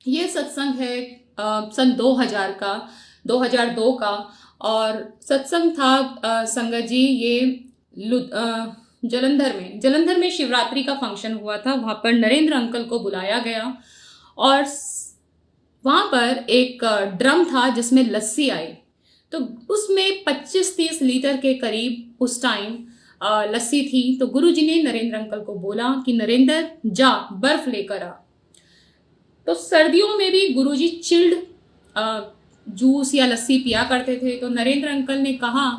ये सत्संग है सन 2000 का, 2002 का। और सत्संग था संगत जी ये जलंधर में शिवरात्रि का फंक्शन हुआ था। वहां पर नरेंद्र अंकल को बुलाया गया और वहां पर एक ड्रम था जिसमें लस्सी आई। तो उसमें 25-30 लीटर के करीब उस टाइम लस्सी थी। तो गुरुजी ने नरेंद्र अंकल को बोला कि नरेंद्र जा बर्फ लेकर आ। तो सर्दियों में भी गुरुजी चिल्ड जूस या लस्सी पिया करते थे। तो नरेंद्र अंकल ने कहा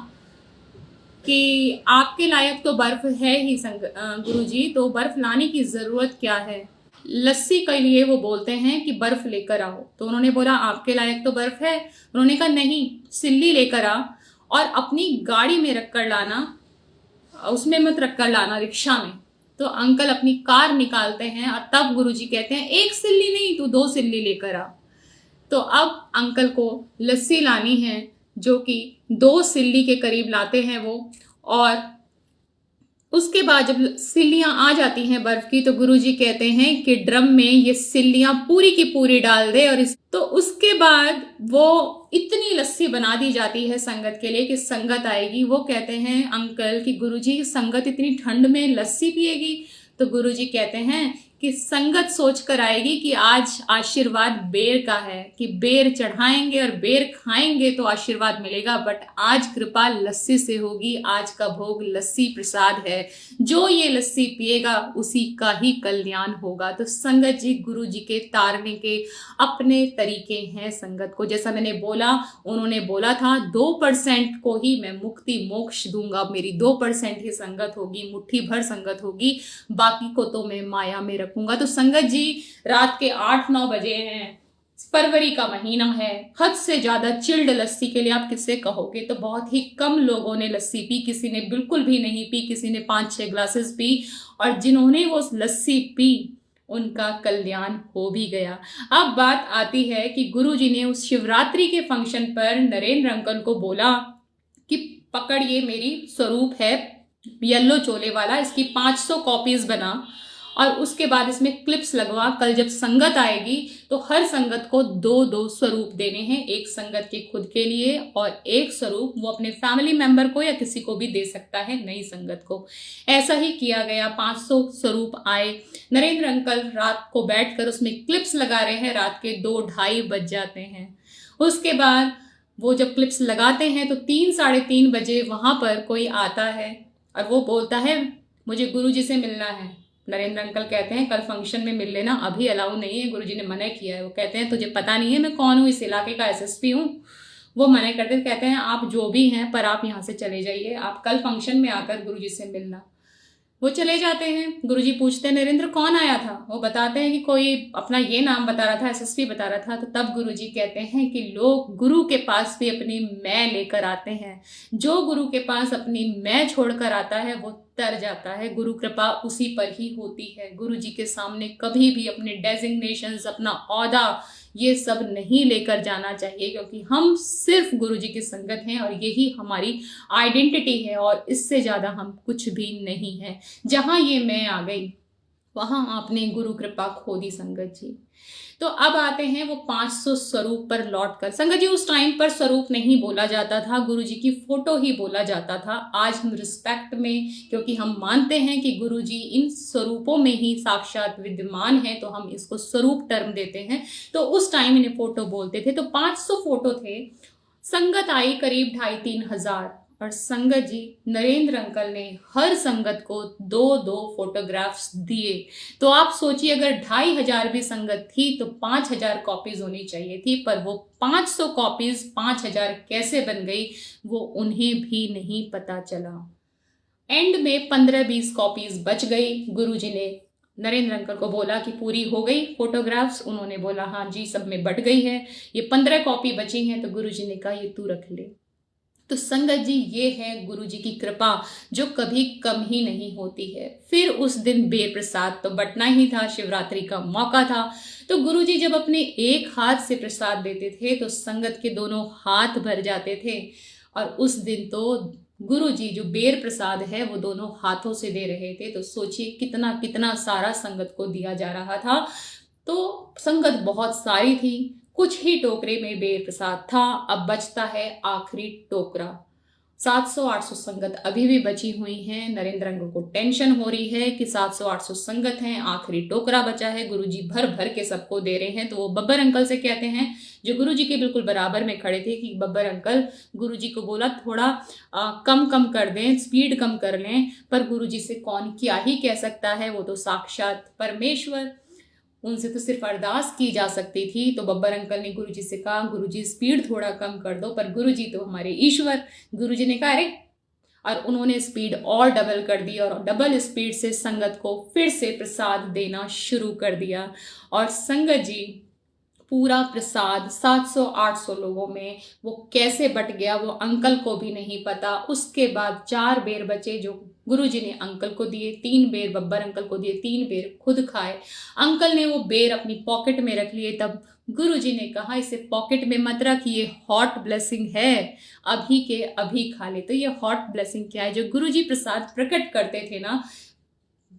कि आपके लायक तो बर्फ है ही गुरुजी, तो बर्फ लाने की जरूरत क्या है। लस्सी के लिए वो बोलते हैं कि बर्फ लेकर आओ। तो उन्होंने बोला आपके लायक तो बर्फ है। उन्होंने कहा नहीं, सिल्ली लेकर आ और अपनी गाड़ी में रख कर लाना, उसमें मत रख कर लाना, रिक्शा में। तो अंकल अपनी कार निकालते हैं और तब गुरुजी कहते हैं एक सिल्ली नहीं, तू 2 सिल्ली लेकर आ। तो अब अंकल को लस्सी लानी है जो कि 2 सिल्ली के करीब लाते हैं वो। और उसके बाद जब सिल्लियां आ जाती हैं बर्फ की, तो गुरुजी कहते हैं कि ड्रम में ये सिल्लियां पूरी की पूरी डाल दे। और तो उसके बाद वो इतनी लस्सी बना दी जाती है संगत के लिए कि संगत आएगी। वो कहते हैं अंकल कि गुरुजी संगत इतनी ठंड में लस्सी पिएगी। तो गुरुजी कहते हैं कि संगत सोच कर आएगी कि आज आशीर्वाद बेर का है, कि बेर चढ़ाएंगे और बेर खाएंगे तो आशीर्वाद मिलेगा। बट आज कृपा लस्सी से होगी, आज का भोग लस्सी प्रसाद है, जो ये लस्सी पिएगा उसी का ही कल्याण होगा। तो संगत जी गुरु जी के तारने के अपने तरीके हैं संगत को। जैसा मैंने बोला, उन्होंने बोला था 2% को ही मैं मुक्ति मोक्ष दूंगा, मेरी 2% ही संगत होगी, मुट्ठी भर संगत होगी, बाकी को तो मैं माया में रखूंगा। तो संगत जी रात के 8-9 बजे हैं, फरवरी का महीना है, हद से ज्यादा चिल्ड लस्सी के लिए आप किससे कहोगे। तो बहुत ही कम लोगों ने लस्सी पी, किसी ने बिल्कुल भी नहीं पी, किसी ने 5-6 ग्लासेस पी। और जिन्होंने वो लस्सी पी उनका कल्याण हो भी गया। अब बात आती है कि गुरुजी ने उस शिवरात्रि के फंक्शन पर नरेंद्र अंकल को बोला कि पकड़, ये मेरी स्वरूप है येलो चोले वाला, इसकी 500 कॉपीज बना और उसके बाद इसमें क्लिप्स लगवा। कल जब संगत आएगी तो हर संगत को 2-2 स्वरूप देने हैं, एक संगत के खुद के लिए और एक स्वरूप वो अपने फैमिली मेंबर को या किसी को भी दे सकता है, नई संगत को। ऐसा ही किया गया, 500 स्वरूप आए। नरेंद्र अंकल रात को बैठकर उसमें क्लिप्स लगा रहे हैं, रात के 2-2:30 बज जाते हैं। उसके बाद वो जब क्लिप्स लगाते हैं तो 3-3:30 बजे वहां पर कोई आता है और वो बोलता है मुझे गुरुजी से मिलना है। नरेंद्र अंकल कहते हैं कल फंक्शन में मिल लेना, अभी अलाउ नहीं है, गुरुजी ने मना किया है। वो कहते हैं तुझे पता नहीं है मैं कौन हूँ, इस इलाके का एसएसपी हूँ। वो मना करते कहते हैं आप जो भी हैं पर आप यहाँ से चले जाइए, आप कल फंक्शन में आकर गुरुजी से मिलना। वो चले जाते हैं। गुरुजी पूछते हैं नरेंद्र कौन आया था। वो बताते हैं कि कोई अपना ये नाम बता रहा था, एसएसपी बता रहा था। तो तब गुरुजी कहते हैं कि लोग गुरु के पास भी अपनी मैं लेकर आते हैं, जो गुरु के पास अपनी मैं छोड़कर आता है वो तर जाता है। गुरु कृपा उसी पर ही होती है। गुरु जी के सामने कभी भी अपने डेजिग्नेशंस, अपना औहदा, ये सब नहीं लेकर जाना चाहिए, क्योंकि हम सिर्फ गुरु जी की संगत हैं और यही हमारी आइडेंटिटी है और इससे ज्यादा हम कुछ भी नहीं है। जहां ये मैं आ गई वहां आपने गुरु कृपा खो दी संगत जी। तो अब आते हैं वो 500 स्वरूप पर लौट कर। संगत जी उस टाइम पर स्वरूप नहीं बोला जाता था, गुरु जी की फोटो ही बोला जाता था। आज हम रिस्पेक्ट में, क्योंकि हम मानते हैं कि गुरु जी इन स्वरूपों में ही साक्षात विद्यमान है, तो हम इसको स्वरूप टर्म देते हैं। तो उस टाइम इन्हें फोटो बोलते थे। तो 500 फोटो थे। संगत आई करीब 2,500-3 हजार और संगत जी नरेंद्र अंकल ने हर संगत को 2-2 फोटोग्राफ्स दिए। तो आप सोचिए अगर 2,500 भी संगत थी तो 5,000 कॉपीज होनी चाहिए थी, पर वो 500 कॉपीज 5,000 कैसे बन गई वो उन्हें भी नहीं पता चला। एंड में 15-20 कॉपीज बच गई। गुरुजी ने नरेंद्र अंकल को बोला कि पूरी हो गई फोटोग्राफ्स। उन्होंने बोला हाँ जी सब में बट गई है, ये 15 कॉपी बची हैं। तो गुरुजी ने कहा ये तू रख ले। तो संगत जी ये है गुरु जी की कृपा जो कभी कम ही नहीं होती है। फिर उस दिन बेर प्रसाद तो बटना ही था, शिवरात्रि का मौका था। तो गुरु जी जब अपने एक हाथ से प्रसाद देते थे तो संगत के दोनों हाथ भर जाते थे। और उस दिन तो गुरु जी जो बेर प्रसाद है वो दोनों हाथों से दे रहे थे। तो सोचिए कितना कितना सारा संगत को दिया जा रहा था। तो संगत बहुत सारी थी, कुछ ही टोकरे में बेर प्रसाद था। अब बचता है आखिरी टोकरा। 700-800 संगत अभी भी बची हुई हैं। नरेंद्र अंकल को टेंशन हो रही है कि 700-800 संगत हैं, आखिरी टोकरा बचा है, गुरुजी भर भर के सबको दे रहे हैं। तो वो बब्बर अंकल से कहते हैं, जो गुरुजी के बिल्कुल बराबर में खड़े थे, कि बब्बर अंकल, गुरुजी को बोला थोड़ा कम कर दें, स्पीड कम कर लें। पर गुरुजी से कौन क्या ही कह सकता है, वो तो साक्षात परमेश्वर, उनसे तो सिर्फ अरदास की जा सकती थी। तो बब्बर अंकल ने गुरुजी से कहा, गुरुजी स्पीड थोड़ा कम कर दो। पर गुरुजी तो हमारे ईश्वर, गुरुजी ने कहा अरे, और उन्होंने स्पीड और डबल कर दी और डबल स्पीड से संगत को फिर से प्रसाद देना शुरू कर दिया। और संगत जी पूरा प्रसाद 700-800 लोगों में वो कैसे बट गया, वो अंकल को भी नहीं पता। उसके बाद 4 बेर बचे जो गुरुजी ने अंकल को दिए, 3 बेर बब्बर अंकल को दिए, 3 बेर खुद खाए। अंकल ने वो बेर अपनी पॉकेट में रख लिए। तब गुरुजी ने कहा, इसे पॉकेट में मत रख, ये हॉट ब्लेसिंग है, अभी के अभी खा ले। तो ये हॉट ब्लेसिंग क्या है? जो गुरुजी प्रसाद प्रकट करते थे ना,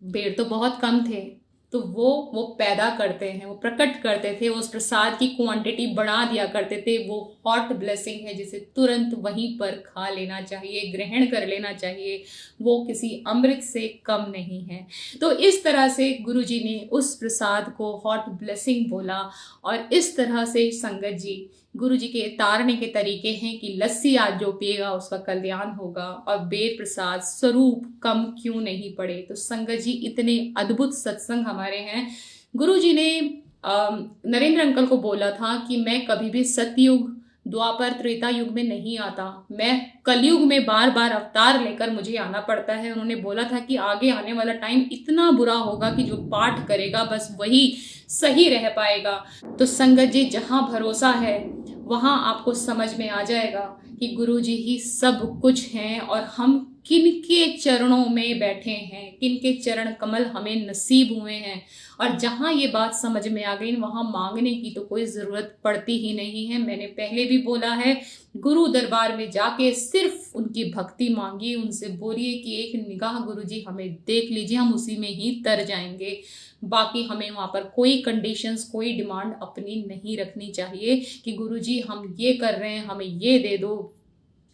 बेर तो बहुत कम थे, तो वो पैदा करते हैं, वो प्रकट करते थे, वो उस प्रसाद की क्वांटिटी बढ़ा दिया करते थे। वो हॉट ब्लेसिंग है जिसे तुरंत वहीं पर खा लेना चाहिए, ग्रहण कर लेना चाहिए, वो किसी अमृत से कम नहीं है। तो इस तरह से गुरुजी ने उस प्रसाद को हॉट ब्लेसिंग बोला। और इस तरह से संगत जी, गुरुजी के तारने के तरीके हैं कि लस्सी आज जो पिएगा उसका कल्याण होगा, और बेर प्रसाद स्वरूप कम क्यों नहीं पड़े। तो संगत जी, इतने अद्भुत सत्संग हमारे हैं। गुरुजी ने नरेंद्र अंकल को बोला था कि मैं कभी भी सतयुग, द्वापर, त्रेता युग में नहीं आता, मैं कलयुग में बार बार अवतार लेकर मुझे आना पड़ता है। उन्होंने बोला था कि आगे आने वाला टाइम इतना बुरा होगा कि जो पाठ करेगा बस वही सही रह पाएगा। तो संगत जी, जहाँ भरोसा है वहाँ आपको समझ में आ जाएगा कि गुरुजी ही सब कुछ हैं, और हम किनके चरणों में बैठे हैं, किनके चरण कमल हमें नसीब हुए हैं। और जहाँ ये बात समझ में आ गई, वहाँ मांगने की तो कोई ज़रूरत पड़ती ही नहीं है। मैंने पहले भी बोला है, गुरु दरबार में जाके सिर्फ उनकी भक्ति मांगिए, उनसे बोलिए कि एक निगाह गुरुजी हमें देख लीजिए, हम उसी में ही तर जाएंगे। बाकी हमें वहाँ पर कोई कंडीशंस, कोई डिमांड अपनी नहीं रखनी चाहिए कि गुरुजी हम ये कर रहे हैं, हमें ये दे दो,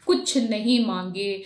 कुछ नहीं मांगे।